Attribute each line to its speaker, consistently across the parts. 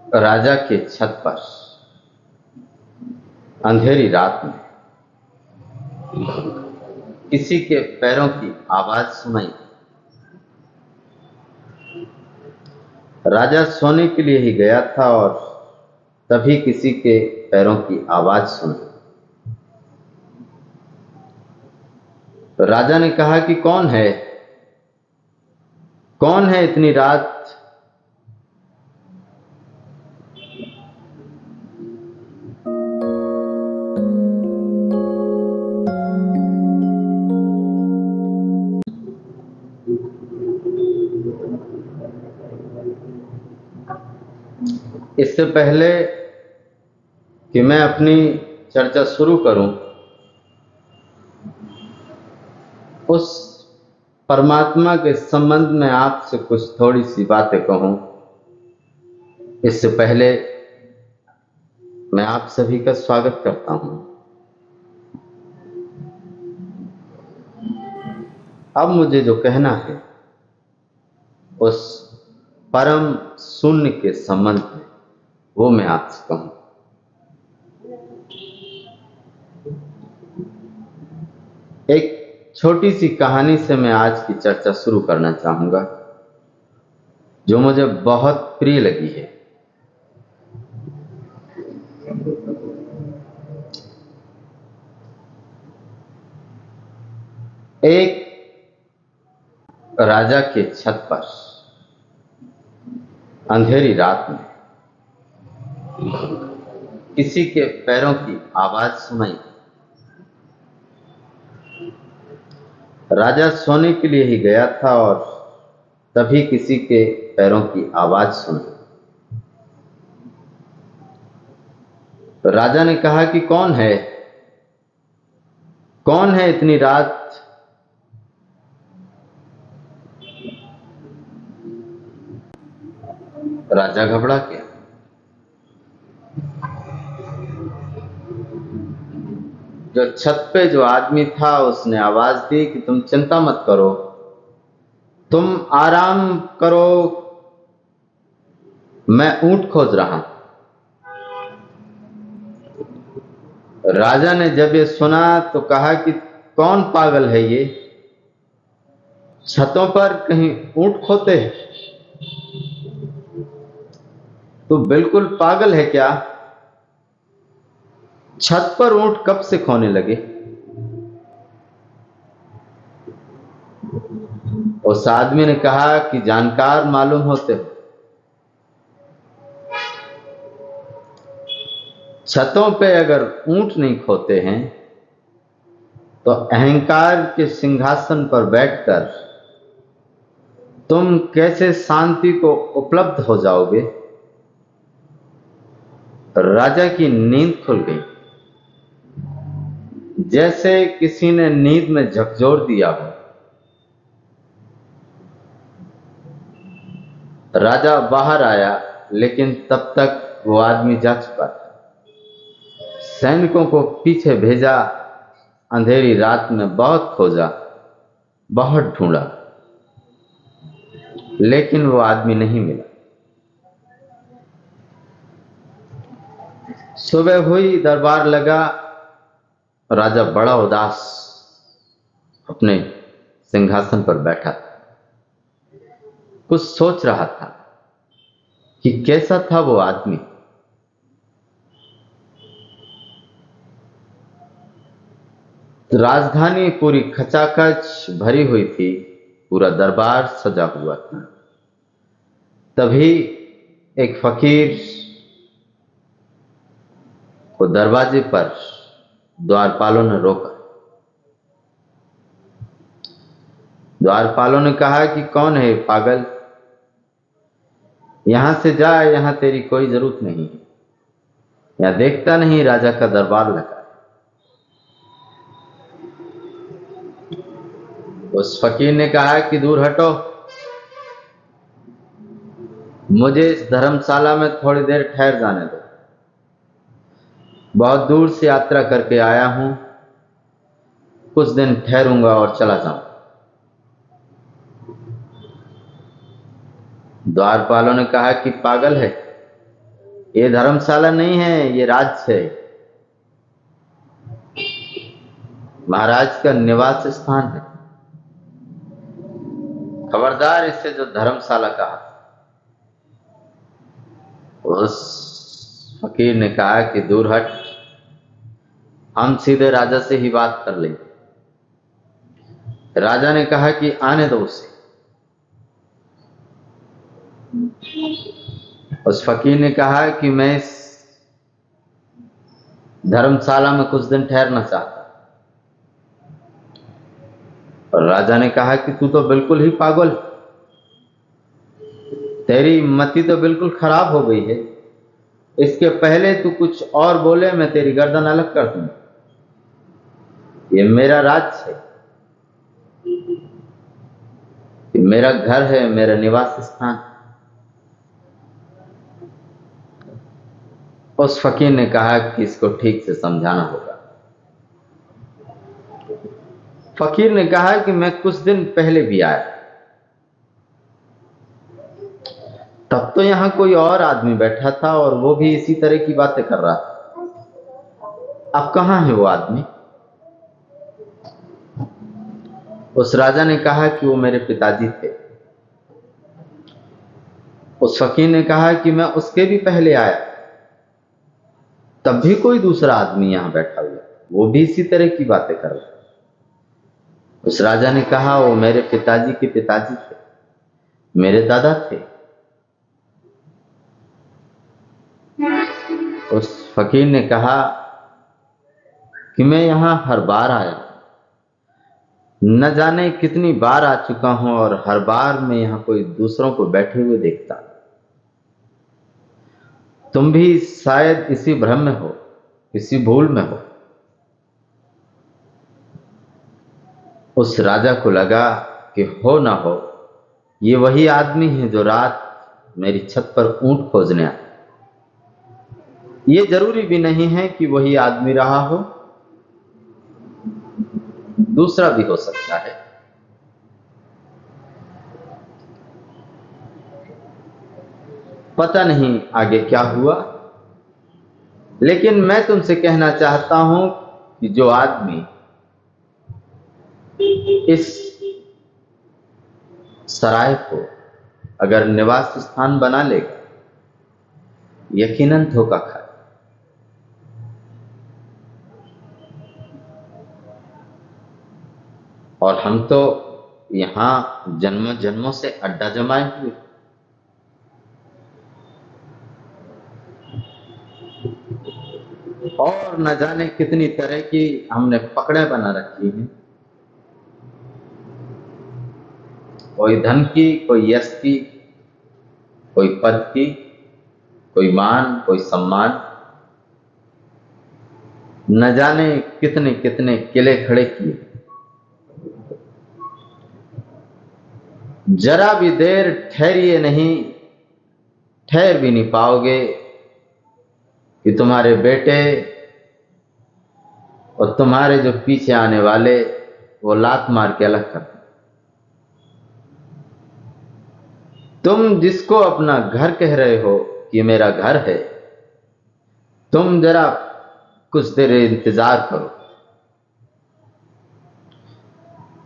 Speaker 1: राजा के छत पर अंधेरी रात में किसी के पैरों की आवाज सुनाई। राजा सोने के लिए ही गया था और तभी किसी के पैरों की आवाज सुनी। तो राजा ने कहा कि कौन है, कौन है इतनी रात इससे पहले कि मैं अपनी चर्चा शुरू करूं, उस परमात्मा के संबंध में आपसे कुछ थोड़ी सी बातें कहूं। इससे पहले मैं आप सभी का स्वागत करता हूं। अब मुझे जो कहना है उस परम शून्य के संबंध में वो मैं आपसे कहूं। एक छोटी सी कहानी से मैं आज की चर्चा शुरू करना चाहूंगा, जो मुझे बहुत प्रिय लगी है। एक राजा के छत पर अंधेरी रात में किसी के पैरों की आवाज सुनाई। राजा सोने के लिए ही गया था और तभी किसी के पैरों की आवाज सुनी। तो राजा ने कहा कि कौन है, कौन है इतनी रात राजा घबरा गया। जो छत पे जो आदमी था उसने आवाज दी कि तुम चिंता मत करो, तुम आराम करो, मैं ऊंट खोज रहा हूं। राजा ने जब ये सुना तो कहा कि कौन पागल है ये, छतों पर कहीं ऊंट खोते हैं? तो बिल्कुल पागल है क्या? छत पर ऊंट कब से खोने लगे? उस आदमी ने कहा कि जानकार मालूम होते हो, छतों पे अगर ऊंट नहीं खोते हैं तो अहंकार के सिंहासन पर बैठकर तुम कैसे शांति को उपलब्ध हो जाओगे? राजा की नींद खुल गई, जैसे किसी ने नींद में झकझोर दिया हो। राजा बाहर आया, लेकिन तब तक वो आदमी जा चुका था। सैनिकों को पीछे भेजा, अंधेरी रात में बहुत खोजा, बहुत ढूंढा, लेकिन वो आदमी नहीं मिला। सुबह हुई, दरबार लगा। राजा बड़ा उदास अपने सिंहासन पर बैठा था, कुछ सोच रहा था कि कैसा था वो आदमी। राजधानी पूरी खचाखच भरी हुई थी, पूरा दरबार सजा हुआ था। तभी एक फकीर को दरवाजे पर द्वारपालों ने रोका। द्वारपालों ने कहा कि कौन है पागल, यहां से जा, यहां तेरी कोई जरूरत नहीं है। यहां देखता नहीं राजा का दरबार लगा। उस फकीर ने कहा कि दूर हटो, मुझे इस धर्मशाला में थोड़ी देर ठहर जाने दो। बहुत दूर से यात्रा करके आया हूं, कुछ दिन ठहरूंगा और चला जाऊंगा। द्वारपालों ने कहा कि पागल है, ये धर्मशाला नहीं है, ये राज्य है, महाराज का निवास स्थान है। खबरदार इससे जो धर्मशाला कहा। उस फकीर ने कहा कि दूर हट, हम सीधे राजा से ही बात कर लेंगे। राजा ने कहा कि आने दो उसे। उस फकीर ने कहा कि मैं इस धर्मशाला में कुछ दिन ठहरना चाहता। और राजा ने कहा कि तू तो बिल्कुल ही पागल, तेरी मति तो बिल्कुल खराब हो गई है। इसके पहले तू कुछ और बोले, मैं तेरी गर्दन अलग कर दूंगा। ये मेरा राज्य है, ये मेरा घर है, मेरा निवास स्थान। उस फकीर ने कहा कि इसको ठीक से समझाना होगा। फकीर ने कहा कि मैं कुछ दिन पहले भी आया, तब तो यहां कोई और आदमी बैठा था और वो भी इसी तरह की बातें कर रहा था। अब कहां है वो आदमी? उस राजा ने कहा कि वो मेरे पिताजी थे। उस फकीर ने कहा कि मैं उसके भी पहले आया, तब भी कोई दूसरा आदमी यहां बैठा हुआ, वो भी इसी तरह की बातें कर रहा। उस राजा ने कहा वो मेरे पिताजी के पिताजी थे, मेरे दादा थे। उस फकीर ने कहा कि मैं यहां हर बार आया, न जाने कितनी बार आ चुका हूं, और हर बार मैं यहां कोई दूसरों को बैठे हुए देखता। तुम भी शायद इसी भ्रम में हो, इसी भूल में हो। उस राजा को लगा कि हो ना हो ये वही आदमी है जो रात मेरी छत पर ऊंट खोजने आया। ये जरूरी भी नहीं है कि वही आदमी रहा हो, दूसरा भी हो सकता है। पता नहीं आगे क्या हुआ, लेकिन मैं तुमसे कहना चाहता हूं कि जो आदमी इस सराय को अगर निवास स्थान बना लेगा, यकीनन धोखा खाए। और हम तो यहां जन्मों जन्मों से अड्डा जमाए हुए, और न जाने कितनी तरह की हमने पकड़े बना रखी हैं। कोई धन की, कोई यश की, कोई पद की, कोई मान, कोई सम्मान, न जाने कितने कितने किले खड़े किए। जरा भी देर ठहरिए नहीं, ठहर भी नहीं पाओगे कि तुम्हारे बेटे और तुम्हारे जो पीछे आने वाले वो लात मार के अलग कर दें। तुम जिसको अपना घर कह रहे हो कि ये मेरा घर है, तुम जरा कुछ देर इंतजार करो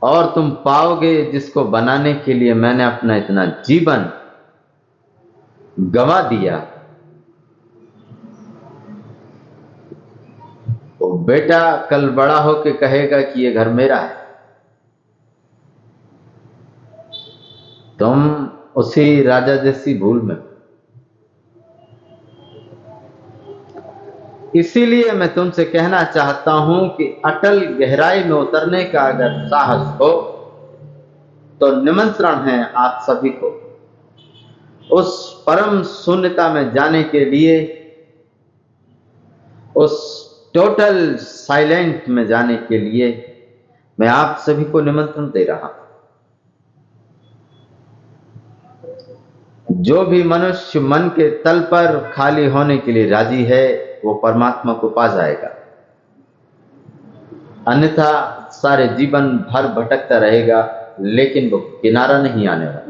Speaker 1: और तुम पाओगे जिसको बनाने के लिए मैंने अपना इतना जीवन गंवा दिया, वो बेटा कल बड़ा होके कहेगा कि ये घर मेरा है। तुम उसी राजा जैसी भूल में। इसीलिए मैं तुमसे कहना चाहता हूं कि अटल गहराई में उतरने का अगर साहस हो तो निमंत्रण है आप सभी को उस परम शून्यता में जाने के लिए, उस टोटल साइलेंट में जाने के लिए मैं आप सभी को निमंत्रण दे रहा हूं। जो भी मनुष्य मन के तल पर खाली होने के लिए राजी है वो परमात्मा को पा जाएगा, अन्यथा सारे जीवन भर भटकता रहेगा, लेकिन वो किनारा नहीं आने वाला।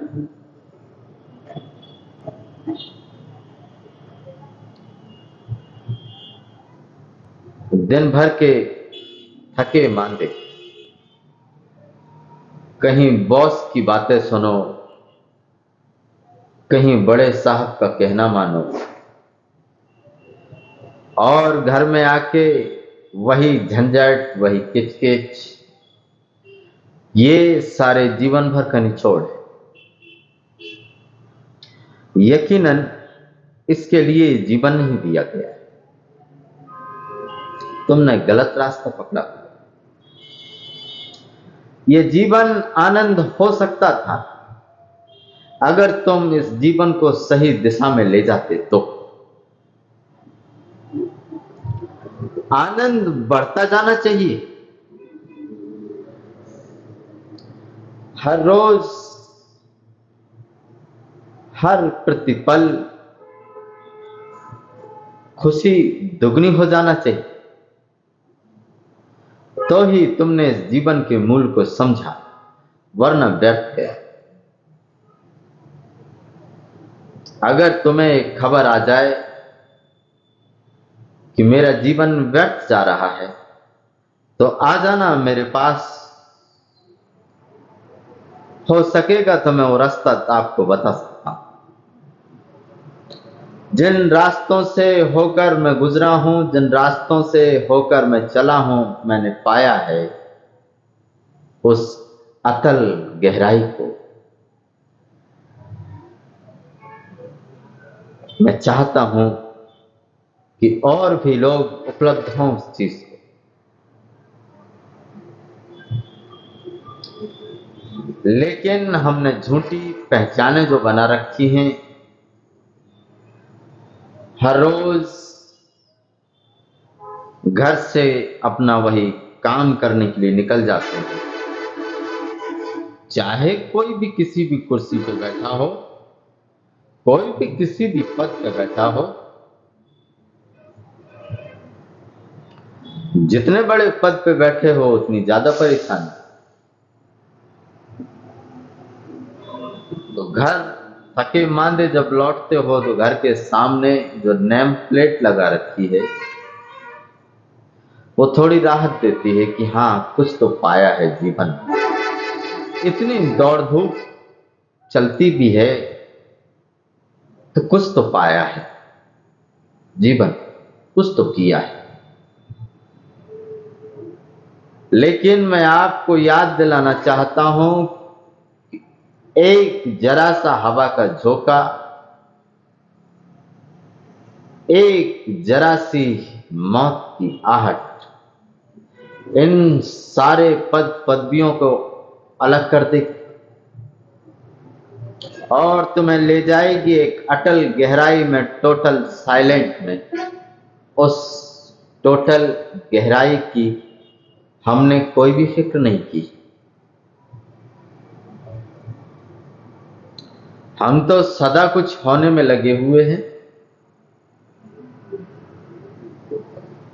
Speaker 1: दिन भर के थके मांदे कहीं बॉस की बातें सुनो, कहीं बड़े साहब का कहना मानो, और घर में आके वही झंझट, वही किचकिच, ये सारे जीवन भर का निचोड़ है। यकीनन इसके लिए जीवन नहीं दिया गया है। तुमने गलत रास्ता पकड़ा। यह जीवन आनंद हो सकता था अगर तुम इस जीवन को सही दिशा में ले जाते तो। आनंद बढ़ता जाना चाहिए। हर रोज, हर प्रतिपल खुशी दुगनी हो जाना चाहिए, तो ही तुमने इस जीवन के मूल को समझा, वरना व्यर्थ है। अगर तुम्हें खबर आ जाए कि मेरा जीवन व्यर्थ जा रहा है, तो आ जाना मेरे पास। हो सकेगा तो मैं वो रास्ता आपको बता सकता हूं। जिन रास्तों से होकर मैं गुजरा हूं, जिन रास्तों से होकर मैं चला हूं, मैंने पाया है उस अतल गहराई को। मैं चाहता हूं कि और भी लोग उपलब्ध हों उस चीज को। लेकिन हमने झूठी पहचानें जो बना रखी हैं, हर रोज घर से अपना वही काम करने के लिए निकल जाते हैं, चाहे कोई भी किसी भी कुर्सी पे बैठा हो, कोई भी किसी भी पद पे बैठा हो। जितने बड़े पद पे बैठे हो उतनी ज्यादा परेशानी। तो घर थके मांदे जब लौटते हो तो घर के सामने जो नेम प्लेट लगा रखी है वो थोड़ी राहत देती है कि हाँ, कुछ तो पाया है जीवन में। इतनी दौड़ धूप चलती भी है तो कुछ तो पाया है जीवन, कुछ तो किया है। लेकिन मैं आपको याद दिलाना चाहता हूं, एक जरा सा हवा का झोंका, एक जरा सी मौत की आहट इन सारे पद पदवियों को अलग कर दे और तुम्हें ले जाएगी एक अटल गहराई में, टोटल साइलेंट में। उस टोटल गहराई की हमने कोई भी फिक्र नहीं की। हम तो सदा कुछ होने में लगे हुए हैं।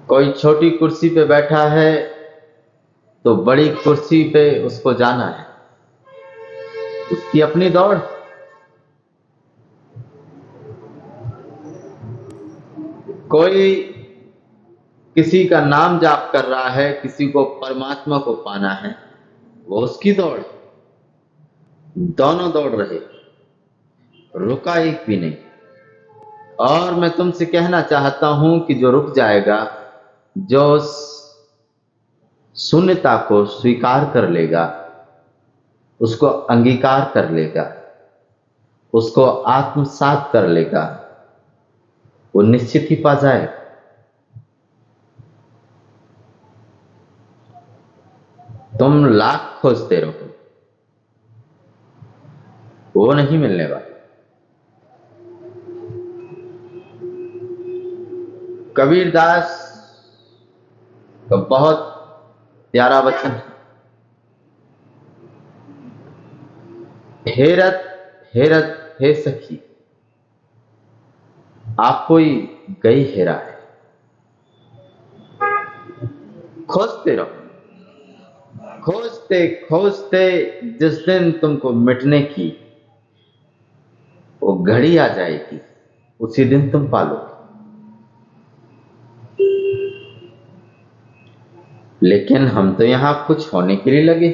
Speaker 1: कोई छोटी कुर्सी पे बैठा है तो बड़ी कुर्सी पे उसको जाना है, उसकी अपनी दौड़। कोई किसी का नाम जाप कर रहा है, किसी को परमात्मा को पाना है, वो उसकी दौड़। दोनों दौड़ रहे, रुका एक भी नहीं। और मैं तुमसे कहना चाहता हूं कि जो रुक जाएगा, जो शून्यता को स्वीकार कर लेगा, उसको अंगीकार कर लेगा, उसको आत्मसात कर लेगा, वो निश्चित ही पा जाए। तुम लाख खोजते रहो, वो नहीं मिलने वाला। कबीरदास का बहुत प्यारा वचन है, हेरत हेरत हे सखी, आप कोई गई हेरा है। खोजते रहो, खोजते खोजते जिस दिन तुमको मिटने की वो घड़ी आ जाएगी, उसी दिन तुम पालोगे। लेकिन हम तो यहां कुछ होने के लिए लगे।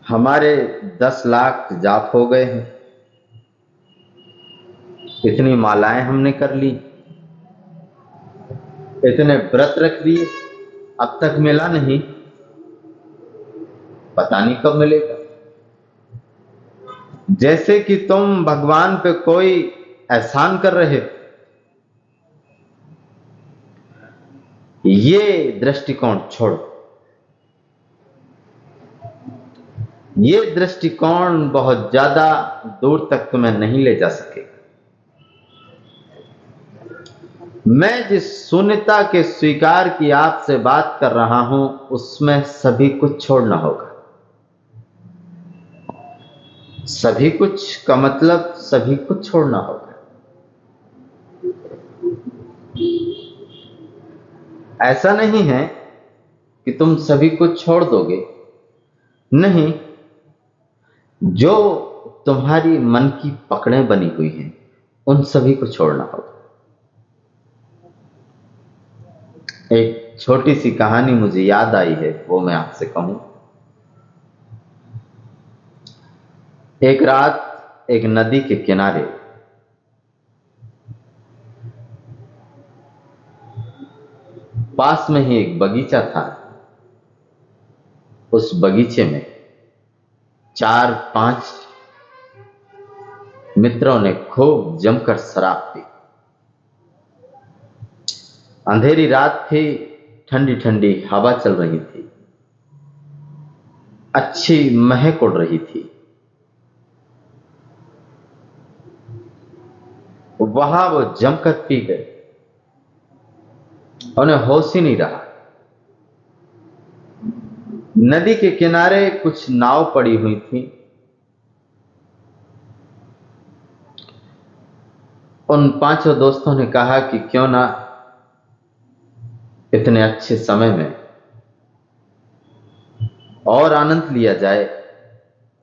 Speaker 1: हमारे 10 लाख जाप हो गए हैं, इतनी मालाएं हमने कर ली, इतने व्रत रख दिए, अब तक मिला नहीं, पता नहीं कब मिलेगा। जैसे कि तुम भगवान पे कोई एहसान कर रहे हो। ये दृष्टिकोण छोड़ो। ये दृष्टिकोण बहुत ज्यादा दूर तक तुम्हें नहीं ले जा सकेगा। मैं जिस शून्यता के स्वीकार की आपसे बात कर रहा हूं, उसमें सभी कुछ छोड़ना होगा। सभी कुछ का मतलब सभी कुछ छोड़ना होगा। ऐसा नहीं है कि तुम सभी कुछ छोड़ दोगे, नहीं। जो तुम्हारी मन की पकड़ें बनी हुई हैं, उन सभी को छोड़ना होगा। एक छोटी सी कहानी मुझे याद आई है, वो मैं आपसे कहूं। एक रात एक नदी के किनारे पास में ही एक बगीचा था। उस बगीचे में 4-5 मित्रों ने खूब जमकर शराब पी। अंधेरी रात थी, ठंडी ठंडी हवा चल रही थी, अच्छी महक उड़ रही थी। वहां वो जमकर पी गए, उन्हें होश ही नहीं रहा। नदी के किनारे कुछ नाव पड़ी हुई थी। उन 5 दोस्तों ने कहा कि क्यों ना इतने अच्छे समय में और आनंद लिया जाए,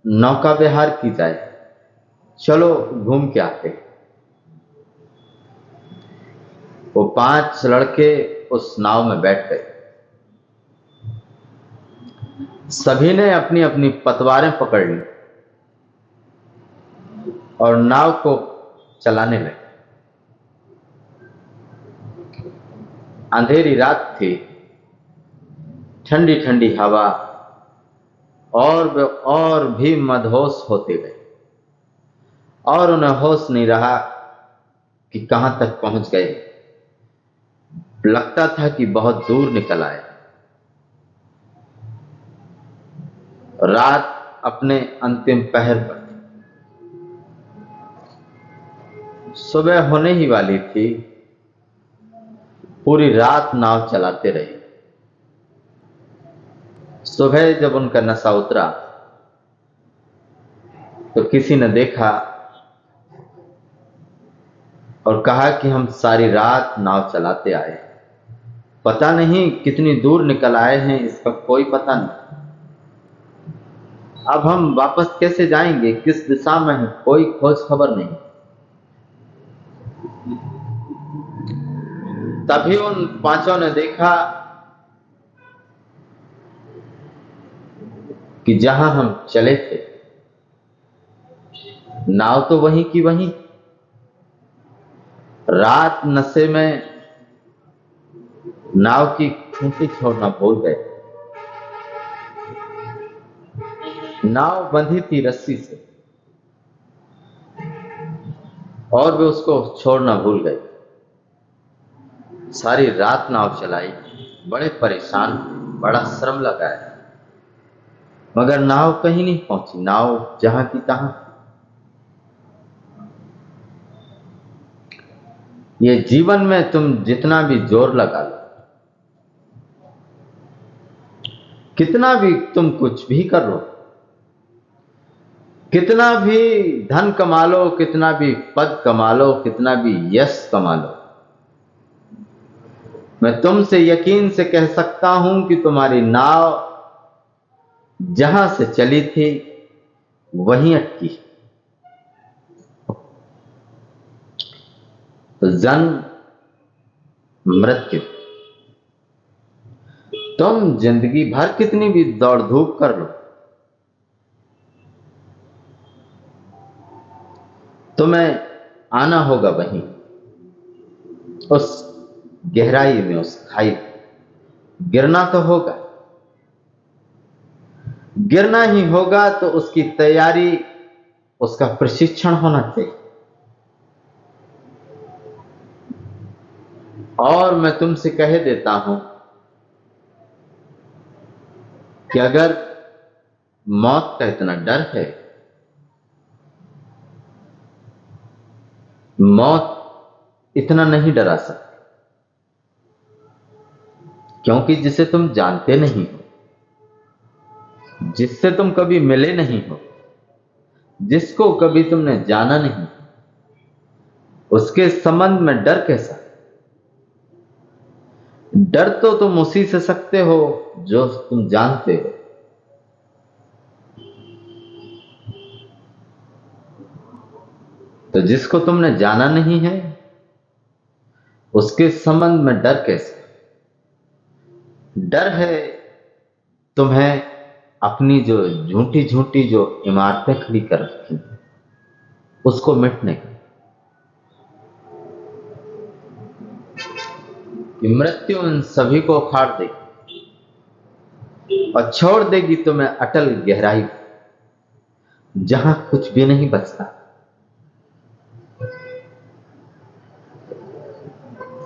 Speaker 1: नौका विहार की जाए, चलो घूम के आते। वो 5 लड़के उस नाव में बैठ गए। सभी ने अपनी अपनी पतवारें पकड़ ली और नाव को चलाने लगे। अंधेरी रात थी, ठंडी ठंडी हवा, और भी मदहोश होते गए, और उन्हें होश नहीं रहा कि कहां तक पहुंच गए। लगता था कि बहुत दूर निकल आए। रात अपने अंतिम पहर पर थी, सुबह होने ही वाली थी। पूरी रात नाव चलाते रहे। सुबह जब उनका नशा उतरा तो किसी ने देखा और कहा कि हम सारी रात नाव चलाते आए, पता नहीं कितनी दूर निकल आए हैं, इसका कोई पता नहीं। अब हम वापस कैसे जाएंगे, किस दिशा में है, कोई खोज खबर नहीं। तभी उन 5 ने देखा कि जहां हम चले थे, नाव तो वहीं की वहीं। रात नशे में नाव की खूंटी छोड़ना भूल गए। नाव बंधी थी रस्सी से और वे उसको छोड़ना भूल गए। सारी रात नाव चलाई, बड़े परेशान, बड़ा श्रम लगाया, मगर नाव कहीं नहीं पहुंची। नाव जहां की तहां। ये जीवन में तुम जितना भी जोर लगा लो, कितना भी तुम कुछ भी कर लो, कितना भी धन कमा लो, कितना भी पद कमा लो, कितना भी यश कमा लो, मैं तुमसे यकीन से कह सकता हूं कि तुम्हारी नाव जहां से चली थी वहीं अटकी। तो जन्म, मृत्यु, तुम जिंदगी भर कितनी भी दौड़ धूप कर लो, तुम्हें आना होगा वहीं, उस गहराई में, उस खाई में। गिरना तो होगा, गिरना ही होगा, तो उसकी तैयारी, उसका प्रशिक्षण होना चाहिए। और मैं तुमसे कह देता हूं कि अगर मौत का इतना डर है, मौत इतना नहीं डरा सकती, क्योंकि जिसे तुम जानते नहीं हो, जिससे तुम कभी मिले नहीं हो, जिसको कभी तुमने जाना नहीं, उसके संबंध में डर कैसा? डर तो तुम उसी से सकते हो जो तुम जानते हो। तो जिसको तुमने जाना नहीं है, उसके संबंध में डर कैसे? डर है तुम्हें अपनी जो झूठी झूठी जो इमारतें खड़ी कर रखी, उसको मिटने का, कि मृत्यु उन सभी को उखाड़ देगी और छोड़ देगी तुम्हें अटल गहराई, जहां कुछ भी नहीं बचता।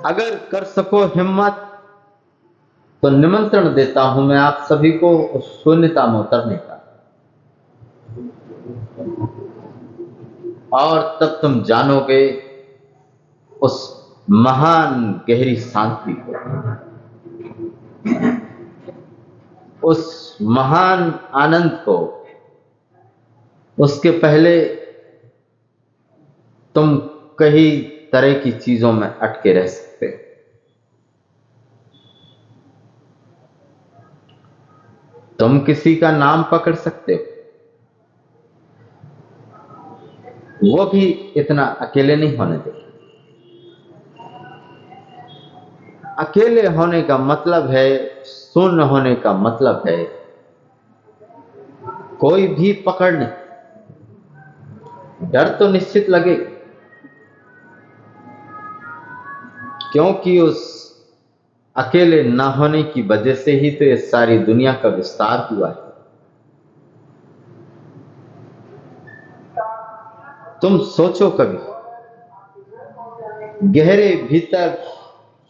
Speaker 1: अगर कर सको हिम्मत, तो निमंत्रण देता हूं मैं आप सभी को उस शून्यता में उतरने का, और तब तुम जानोगे उस महान गहरी शांति को, उस महान आनंद को। उसके पहले तुम कई तरह की चीजों में अटके रह सकते हो। तुम किसी का नाम पकड़ सकते हो, वो भी इतना अकेले नहीं होने देगा। अकेले होने का मतलब है, शून्य होने का मतलब है, कोई भी पकड़ नहीं। डर तो निश्चित लगेगा, क्योंकि उस अकेले ना होने की वजह से ही तो ये सारी दुनिया का विस्तार हुआ है। तुम सोचो, कभी गहरे भीतर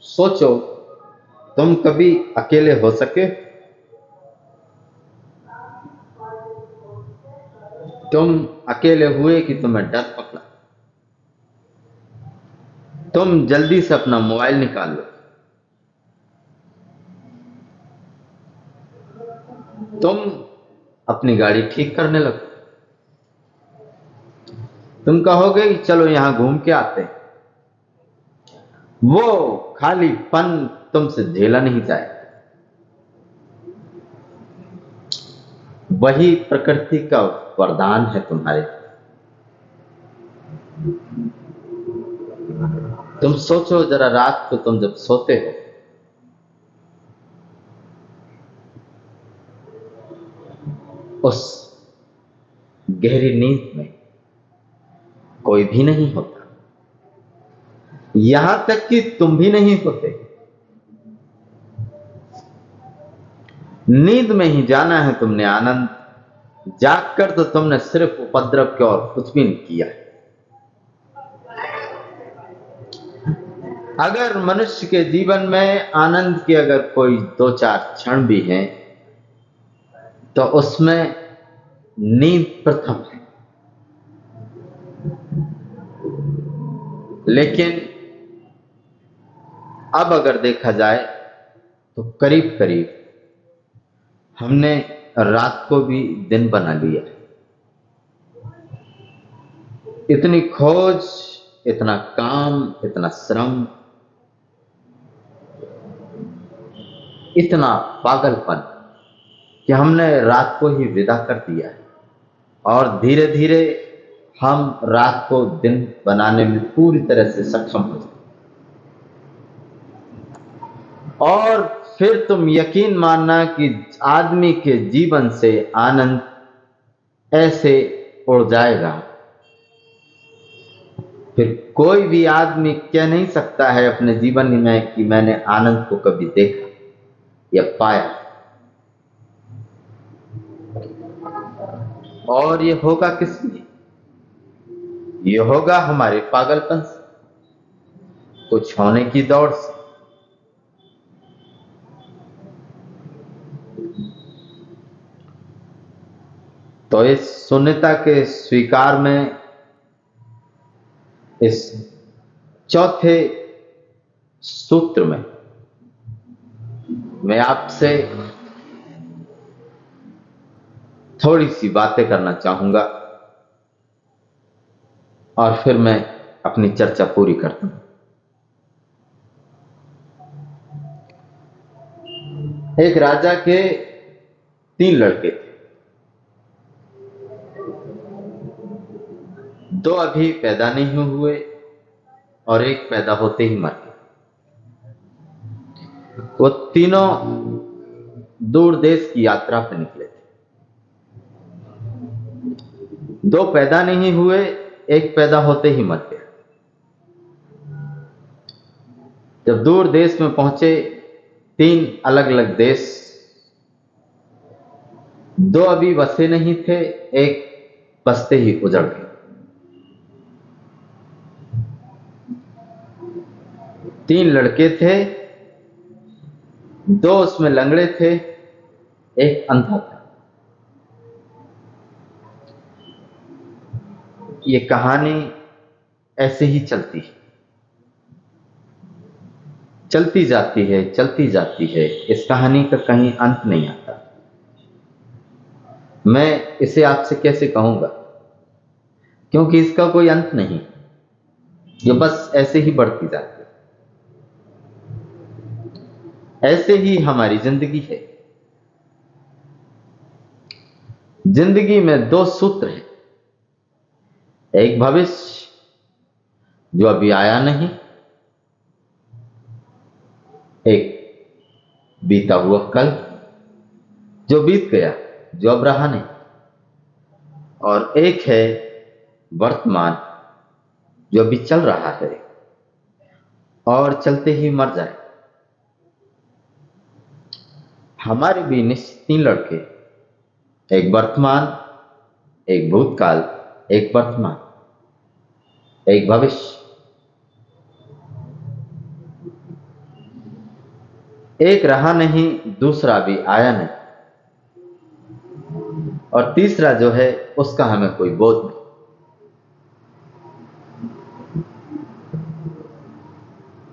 Speaker 1: सोचो, तुम कभी अकेले हो सके? तुम अकेले हुए कि तुम्हें डर पकड़ा? तुम जल्दी से अपना मोबाइल निकाल लो, तुम अपनी गाड़ी ठीक करने लगो, तुम कहोगे कि चलो यहां घूम के आते हैं। वो खालीपन तुमसे झेला नहीं जाए। वही प्रकृति का वरदान है तुम्हारे। तुम सोचो जरा, रात को तुम जब सोते हो, उस गहरी नींद में कोई भी नहीं होता, यहां तक कि तुम भी नहीं होते। नींद में ही जाना है तुमने आनंद, जागकर तो तुमने सिर्फ उपद्रव के और कुछ भी नहीं किया। अगर मनुष्य के जीवन में आनंद के अगर कोई दो चार क्षण भी हैं, तो उसमें नींद प्रथम है। लेकिन अब अगर देखा जाए तो करीब करीब हमने रात को भी दिन बना लिया। इतनी खोज, इतना काम, इतना श्रम, इतना पागलपन कि हमने रात को ही विदा कर दिया है, और धीरे धीरे हम रात को दिन बनाने में पूरी तरह से सक्षम हो जाए। और फिर तुम यकीन मानना कि आदमी के जीवन से आनंद ऐसे उड़ जाएगा। फिर कोई भी आदमी कह नहीं सकता है अपने जीवन में कि मैंने आनंद को कभी देखा या पाया। और ये होगा किस लिए? ये होगा हमारे पागलपन से, कुछ होने की दौड़ से। तो इस शून्यता के स्वीकार में, इस चौथे सूत्र में मैं आपसे थोड़ी सी बातें करना चाहूंगा और फिर मैं अपनी चर्चा पूरी करता हूं। एक राजा के 3 लड़के थे। 2 अभी पैदा नहीं हुए और एक पैदा होते ही मर गया। वो तीनों दूर देश की यात्रा पर निकले थे। 2 पैदा नहीं हुए, एक पैदा होते ही मर गया। जब दूर देश में पहुंचे, 3 अलग अलग देश, 2 अभी बसे नहीं थे, एक बसते ही उजड़ गए। 3 लड़के थे, 2 उसमें लंगड़े थे, एक अंधा था। ये कहानी ऐसे ही चलती है, चलती जाती है, चलती जाती है। इस कहानी का कहीं अंत नहीं आता। मैं इसे आपसे कैसे कहूंगा, क्योंकि इसका कोई अंत नहीं, ये बस ऐसे ही बढ़ती जाती है। ऐसे ही हमारी जिंदगी है। जिंदगी में 2 सूत्र हैं, एक भविष्य जो अभी आया नहीं, एक बीता हुआ कल जो बीत गया, जो अब रहा नहीं, और एक है वर्तमान जो अभी चल रहा है और चलते ही मर जाए। हमारे भी निश्चित 3 लड़के, एक वर्तमान, एक भूतकाल, एक वर्तमान, एक भविष्य। एक रहा नहीं, दूसरा भी आया नहीं, और तीसरा जो है उसका हमें कोई बोध नहीं।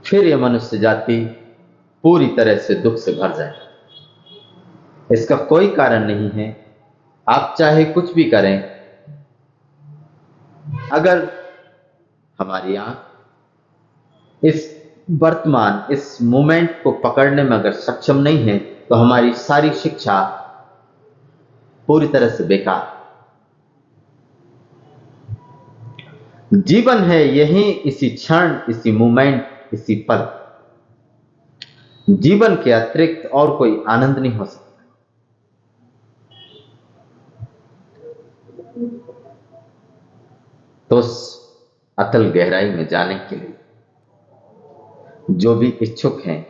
Speaker 1: फिर यह मनुष्य जाति पूरी तरह से दुख से भर जाए। इसका कोई कारण नहीं है। आप चाहे कुछ भी करें, अगर हमारी आंख इस वर्तमान, इस मोमेंट को पकड़ने में अगर सक्षम नहीं है, तो हमारी सारी शिक्षा पूरी तरह से बेकार। जीवन है यही, इसी क्षण, इसी मोमेंट, इसी पल। जीवन के अतिरिक्त और कोई आनंद नहीं हो सकता। तो उस अतल गहराई में जाने के लिए जो भी इच्छुक हैं,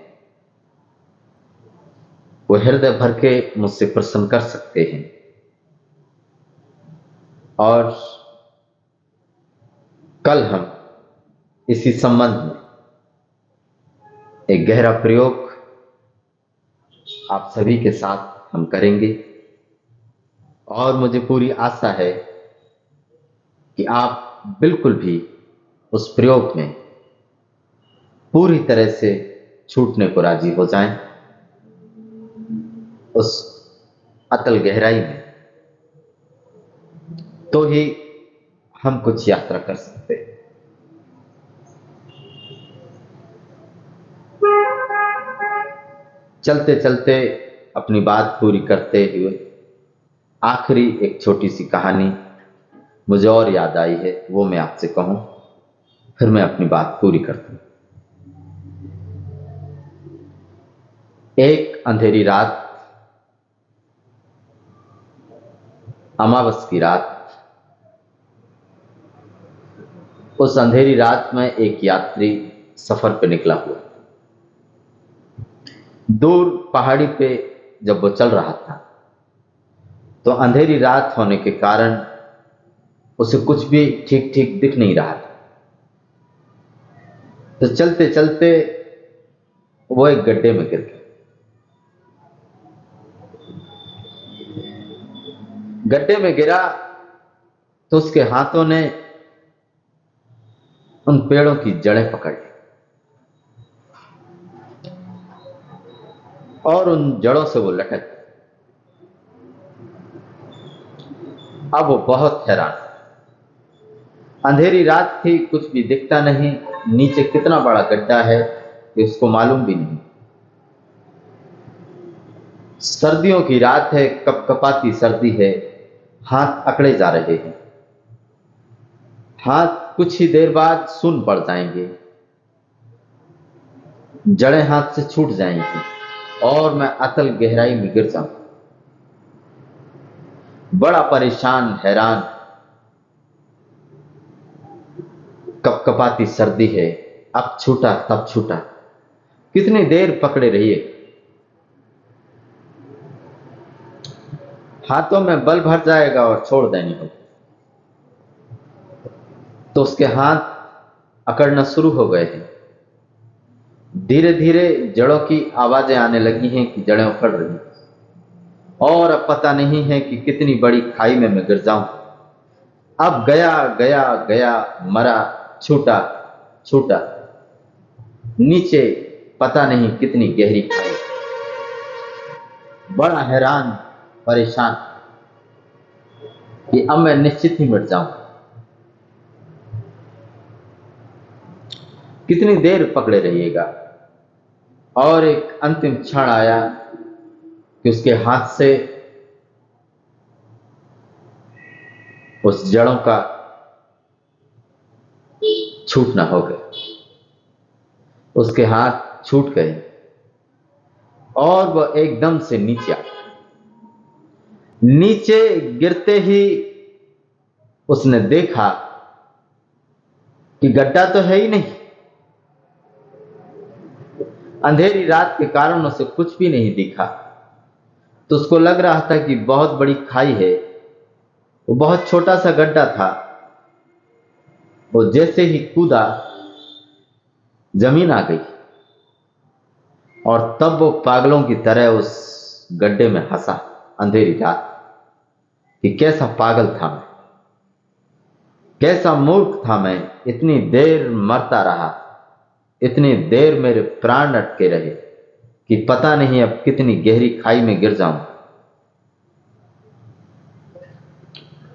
Speaker 1: वो हृदय भर के मुझसे प्रश्न कर सकते हैं। और कल हम इसी संबंध में एक गहरा प्रयोग आप सभी के साथ हम करेंगे, और मुझे पूरी आशा है कि आप बिल्कुल भी उस प्रयोग में पूरी तरह से छूटने को राजी हो जाएं, उस अतल गहराई में। तो ही हम कुछ यात्रा कर सकते हैं। चलते चलते अपनी बात पूरी करते हुए आखिरी एक छोटी सी कहानी मुझे और याद आई है, वो मैं आपसे कहूं, फिर मैं अपनी बात पूरी करता हूं। एक अंधेरी रात, अमावस की रात, उस अंधेरी रात में एक यात्री सफर पे निकला हुआ। दूर पहाड़ी पे जब वो चल रहा था तो अंधेरी रात होने के कारण उसे कुछ भी ठीक ठीक दिख नहीं रहा था। तो चलते चलते वो एक गड्ढे में गिर गया। गड्ढे में गिरा तो उसके हाथों ने उन पेड़ों की जड़ें पकड़ ली और उन जड़ों से वो लटक गया। अब वो बहुत हैरान। अंधेरी रात थी, कुछ भी दिखता नहीं, नीचे कितना बड़ा गड्ढा है ये उसको मालूम भी नहीं। सर्दियों की रात है, कपकपाती सर्दी है, हाथ अकड़े जा रहे हैं। हाथ कुछ ही देर बाद सुन्न पड़ जाएंगे, जड़ें हाथ से छूट जाएंगी और मैं अतल गहराई में गिर जाऊं। बड़ा परेशान, हैरान, कपकपाती सर्दी है, अब छूटा तब छूटा, कितनी देर पकड़े रहिए। हाथों में बल भर जाएगा और छोड़ देनी होगी। तो उसके हाथ अकड़ना शुरू हो गए हैं। धीरे धीरे जड़ों की आवाजें आने लगी हैं कि जड़ें उखड़ रही हैं और अब पता नहीं है कि कितनी बड़ी खाई में मैं गिर जाऊं। अब गया गया गया, मरा, छूटा छूटा, नीचे पता नहीं कितनी गहरी खाई। बड़ा हैरान, परेशान कि अब मैं निश्चित ही मिट जाऊं। कितनी देर पकड़े रहिएगा। और एक अंतिम क्षण आया कि उसके हाथ से उस जड़ों का छूटना हो गया। उसके हाथ छूट गए और वह एकदम से नीचे आ गया। नीचे गिरते ही उसने देखा कि गड्ढा तो है ही नहीं। अंधेरी रात के कारण उसे कुछ भी नहीं दिखा। तो उसको लग रहा था कि बहुत बड़ी खाई है। वो बहुत छोटा सा गड्ढा था। वो जैसे ही कूदा, जमीन आ गई और तब वो पागलों की तरह उस गड्ढे में हंसा। अंधेरी रात कि कैसा पागल था मैं, कैसा मूर्ख था मैं, इतनी देर मरता रहा, इतनी देर मेरे प्राण अटके रहे कि पता नहीं अब कितनी गहरी खाई में गिर जाऊं।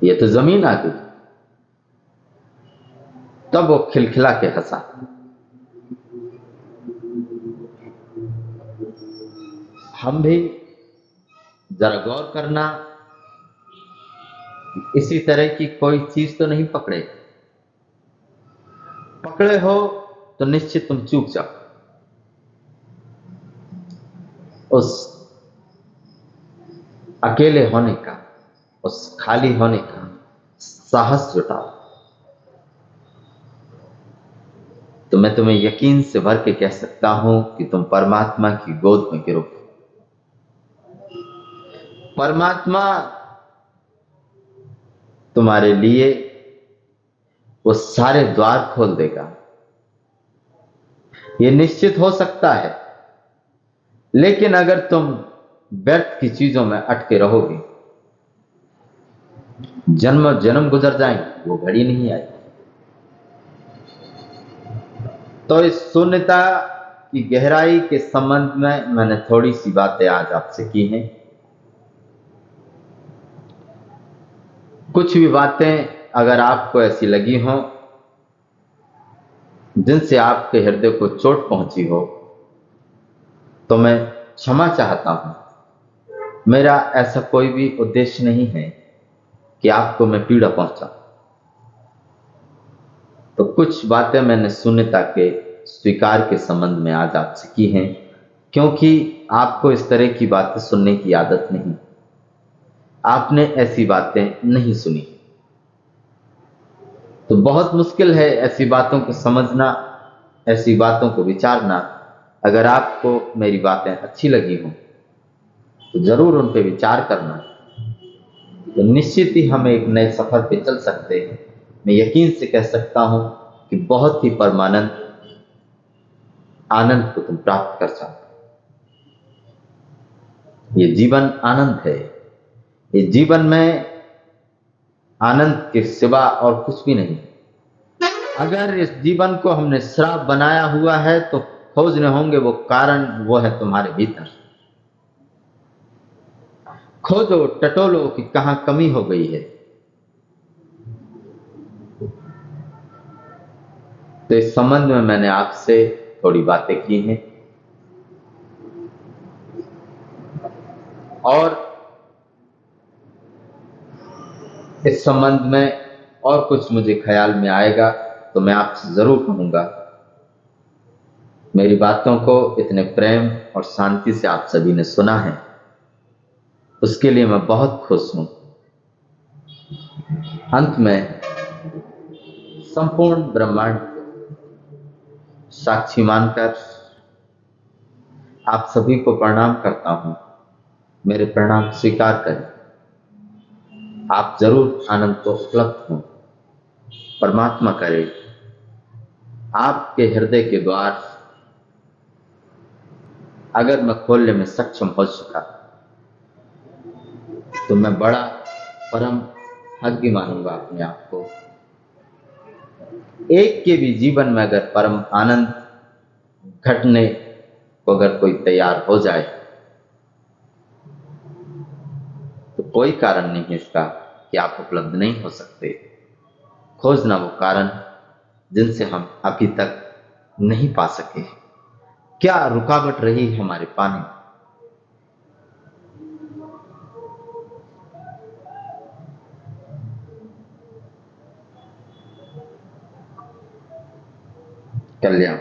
Speaker 1: ये तो जमीन आ गई। तब वो खिलखिला के हंसा। हम भी जरा गौर करना, इसी तरह की कोई चीज तो नहीं पकड़े। पकड़े हो तो निश्चित तुम चूक जाओ। उस अकेले होने का, उस खाली होने का साहस जुटाओ। तो मैं तुम्हें यकीन से भर के कह सकता हूं कि तुम परमात्मा की गोद में गिरोगे। परमात्मा तुम्हारे लिए वो सारे द्वार खोल देगा, ये निश्चित हो सकता है। लेकिन अगर तुम व्यर्थ की चीजों में अटके रहोगे, जन्म जन्म गुजर जाएंगे, वो घड़ी नहीं आई। तो इस शून्यता की गहराई के संबंध में मैंने थोड़ी सी बातें आज आपसे की हैं। कुछ भी बातें अगर आपको ऐसी लगी हों जिनसे आपके हृदय को चोट पहुंची हो, तो मैं क्षमा चाहता हूं। मेरा ऐसा कोई भी उद्देश्य नहीं है कि आपको मैं पीड़ा पहुंचाऊं। तो कुछ बातें मैंने शून्यता के स्वीकार के संबंध में आज आपसे की हैं, क्योंकि आपको इस तरह की बातें सुनने की आदत नहीं, आपने ऐसी बातें नहीं सुनी, तो बहुत मुश्किल है ऐसी बातों को समझना, ऐसी बातों को विचारना। अगर आपको मेरी बातें अच्छी लगी हों तो जरूर उन पे विचार करना, तो निश्चित ही हम एक नए सफर पे चल सकते हैं। मैं यकीन से कह सकता हूं कि बहुत ही परमानंद आनंद को तुम प्राप्त कर सकते हो। ये जीवन आनंद है, ये जीवन में आनंद के सिवा और कुछ भी नहीं। अगर इस जीवन को हमने श्राप बनाया हुआ है तो खोजने होंगे वो कारण, वो है तुम्हारे भीतर। खोजो टटोलो कि कहां कमी हो गई है। तो इस संबंध में मैंने आपसे थोड़ी बातें की हैं, और इस संबंध में और कुछ मुझे ख्याल में आएगा तो मैं आपसे जरूर कहूंगा। मेरी बातों को इतने प्रेम और शांति से आप सभी ने सुना है, उसके लिए मैं बहुत खुश हूं। अंत में संपूर्ण ब्रह्मांड को साक्षी मानकर आप सभी को प्रणाम करता हूं। मेरे प्रणाम स्वीकार करें। आप जरूर आनंद को उपलब्ध हों। परमात्मा करे आपके हृदय के द्वार अगर मैं खोलने में सक्षम हो सका तो मैं बड़ा परम भाग्य मानूंगा अपने आप को। एक के भी जीवन में अगर परम आनंद घटने को अगर कोई तैयार हो जाए तो कोई कारण नहीं है इसका कि आप उपलब्ध नहीं हो सकते। खोजना वो कारण जिनसे हम अभी तक नहीं पा सके। क्या रुकावट रही हमारे पाने? कल्याण।